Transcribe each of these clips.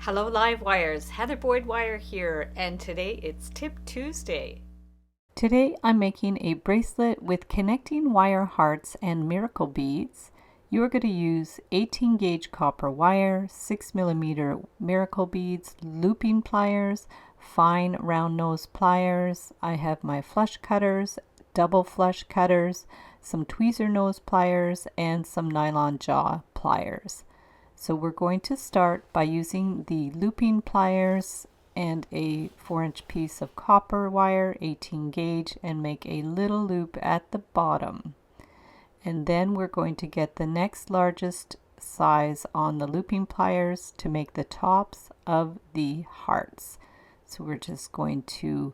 Hello Live Wires, Heather Boyd Wire here, and today it's Tip Tuesday. Today I'm making a bracelet with connecting wire hearts and miracle beads. You are going to use 18 gauge copper wire, 6mm miracle beads, looping pliers, fine round nose pliers. I have my flush cutters, double flush cutters, some tweezer nose pliers, and some nylon jaw pliers. So we're going to start by using the looping pliers and a 4-inch piece of copper wire, 18 gauge, and make a little loop at the bottom. And then we're going to get the next largest size on the looping pliers to make the tops of the hearts. So we're just going to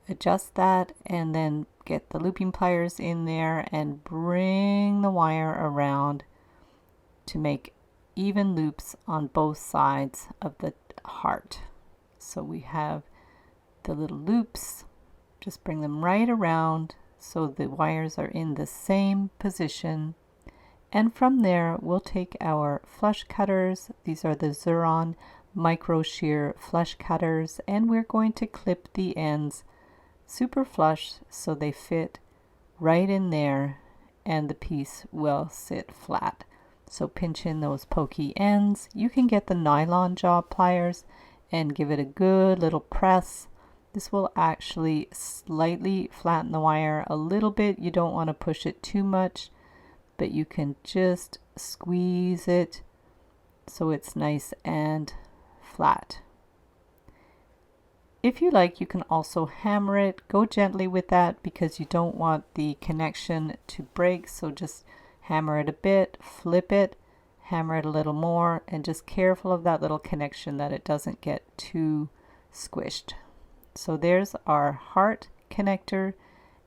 adjust that and then get the looping pliers in there and bring the wire around to make even loops on both sides of the heart. So we have the little loops, just bring them right around so the wires are in the same position. And from there we'll take our flush cutters. These are the Xuron micro shear flush cutters, and we're going to clip the ends super flush so they fit right in there and the piece will sit flat. So pinch in those pokey ends. You can get the nylon jaw pliers and give it a good little press. This will actually slightly flatten the wire a little bit. You don't want to push it too much, but you can just squeeze it so it's nice and flat. If you like, you can also hammer it. Go gently with that because you don't want the connection to break, so just hammer it a bit, flip it, hammer it a little more, and just careful of that little connection that it doesn't get too squished. So there's our heart connector,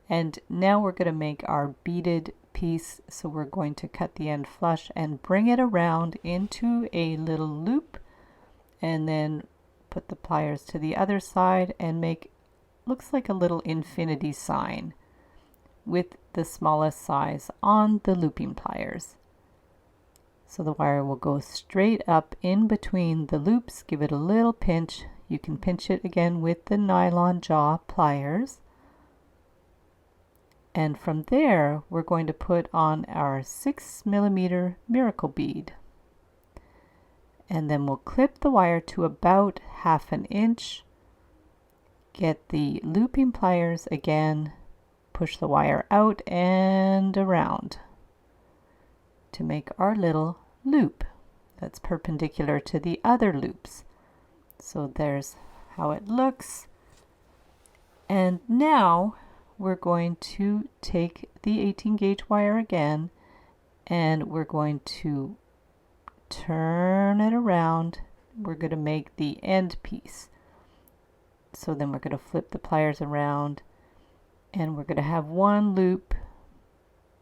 and now we're going to make our beaded piece. So we're going to cut the end flush and bring it around into a little loop, and then put the pliers to the other side and make, looks like a little infinity sign with the smallest size on the looping pliers. So the wire will go straight up in between the loops. Give it a little pinch. You can pinch it again with the nylon jaw pliers. And from there we're going to put on our 6mm miracle bead. And then we'll clip the wire to about 1/2 inch. Get the looping pliers again, push the wire out and around to make our little loop that's perpendicular to the other loops. So there's how it looks. And now we're going to take the 18 gauge wire again, and we're going to turn it around. We're going to make the end piece. So then we're going to flip the pliers around, and we're going to have one loop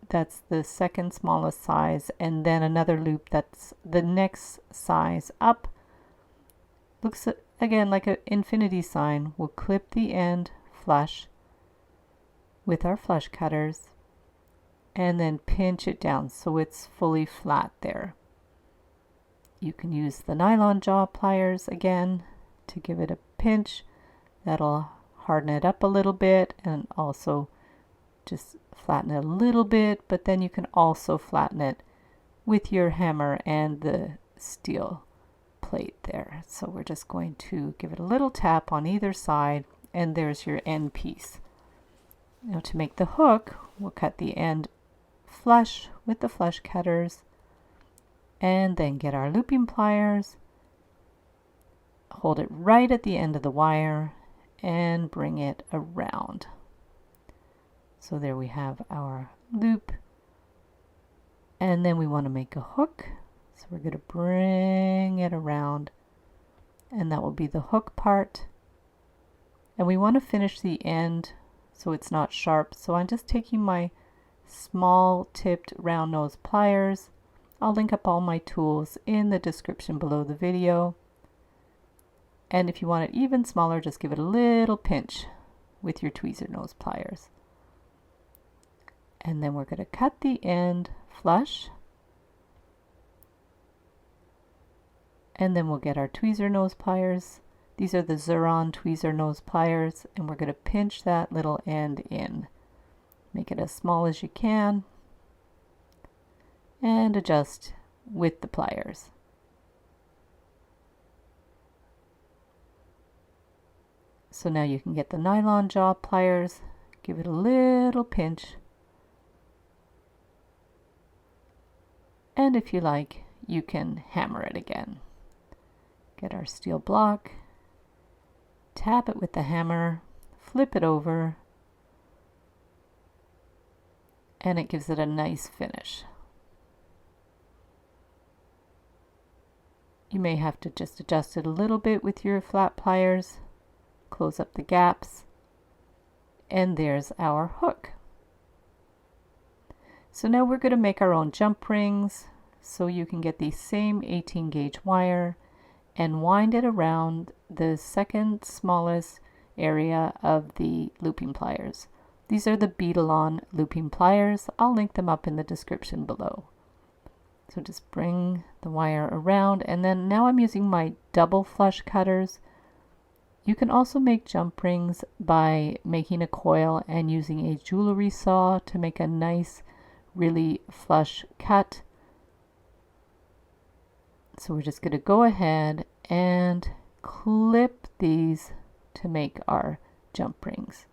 that's the second smallest size, and then another loop that's the next size up. Looks again like an infinity sign. We'll clip the end flush with our flush cutters and then pinch it down so it's fully flat there. You can use the nylon jaw pliers again to give it a pinch. That'll harden it up a little bit and also just flatten it a little bit, but then you can also flatten it with your hammer and the steel plate there. So we're just going to give it a little tap on either side, and there's your end piece. Now to make the hook, we'll cut the end flush with the flush cutters and then get our looping pliers, hold it right at the end of the wire and bring it around. So there we have our loop, and then we want to make a hook. So we're going to bring it around, and that will be the hook part. And we want to finish the end so it's not sharp. So I'm just taking my small tipped round nose pliers. I'll link up all my tools in the description below the video. And if you want it even smaller, just give it a little pinch with your tweezer nose pliers. And then we're going to cut the end flush And then we'll get our tweezer nose pliers. These are the Xuron tweezer nose pliers, and we're going to pinch that little end in. Make it as small as you can and adjust with the pliers. So now you can get the nylon jaw pliers, give it a little pinch, and if you like, you can hammer it again. Get our steel block, tap it with the hammer, flip it over, and it gives it a nice finish. You may have to just adjust it a little bit with your flat pliers, close up the gaps, and there's our hook. So now we're going to make our own jump rings, so you can get the same 18 gauge wire and wind it around the second smallest area of the looping pliers. These are the Beaded looping pliers. I'll link them up in the description below. So just bring the wire around, and then now I'm using my double flush cutters. You can also make jump rings by making a coil and using a jewelry saw to make a nice, really flush cut. So we're just going to go ahead and clip these to make our jump rings.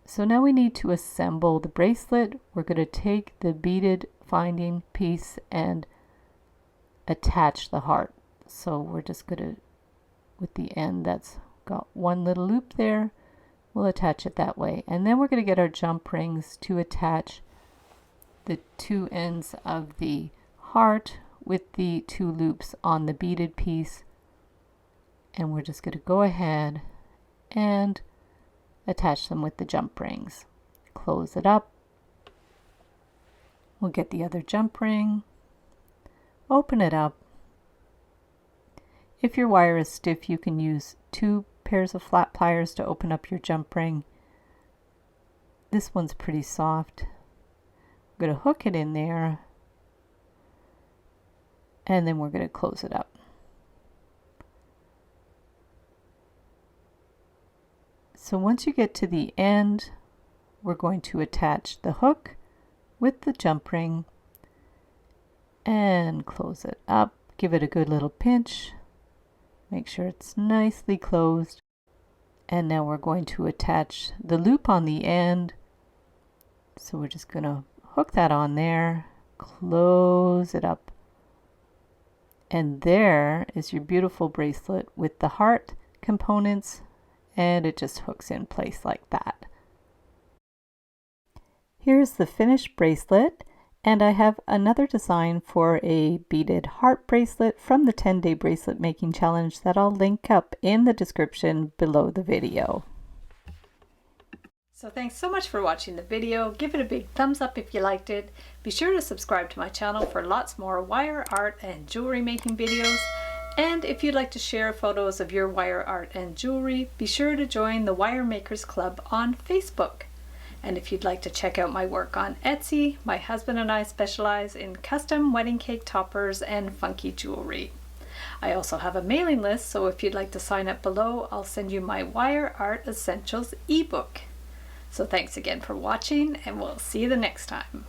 So now we need to assemble the bracelet. We're going to take the beaded finding piece and attach the heart. So we're just going to, with the end that's got one little loop there, we'll attach it that way. And then we're going to get our jump rings to attach the two ends of the heart with the two loops on the beaded piece. And we're just going to go ahead and attach them with the jump rings. Close it up. We'll get the other jump ring, open it up. If your wire is stiff, you can use 2 pairs of flat pliers to open up your jump ring. This one's pretty soft. I'm going to hook it in there, and then we're going to close it up. So once you get to the end, we're going to attach the hook with the jump ring and close it up. Give it a good little pinch. Make sure it's nicely closed. And now we're going to attach the loop on the end. So we're just going to hook that on there, close it up. And there is your beautiful bracelet with the heart components, and it just hooks in place like that. Here's the finished bracelet, and I have another design for a beaded heart bracelet from the 10-day bracelet making challenge that I'll link up in the description below the video. So thanks so much for watching the video. Give it a big thumbs up if you liked it. Be sure to subscribe to my channel for lots more wire art and jewelry making videos. And if you'd like to share photos of your wire art and jewelry, be sure to join the Wire Makers Club on Facebook. And if you'd like to check out my work on Etsy, my husband and I specialize in custom wedding cake toppers and funky jewelry. I also have a mailing list, so if you'd like to sign up below, I'll send you my Wire Art Essentials ebook. So thanks again for watching, and we'll see you the next time.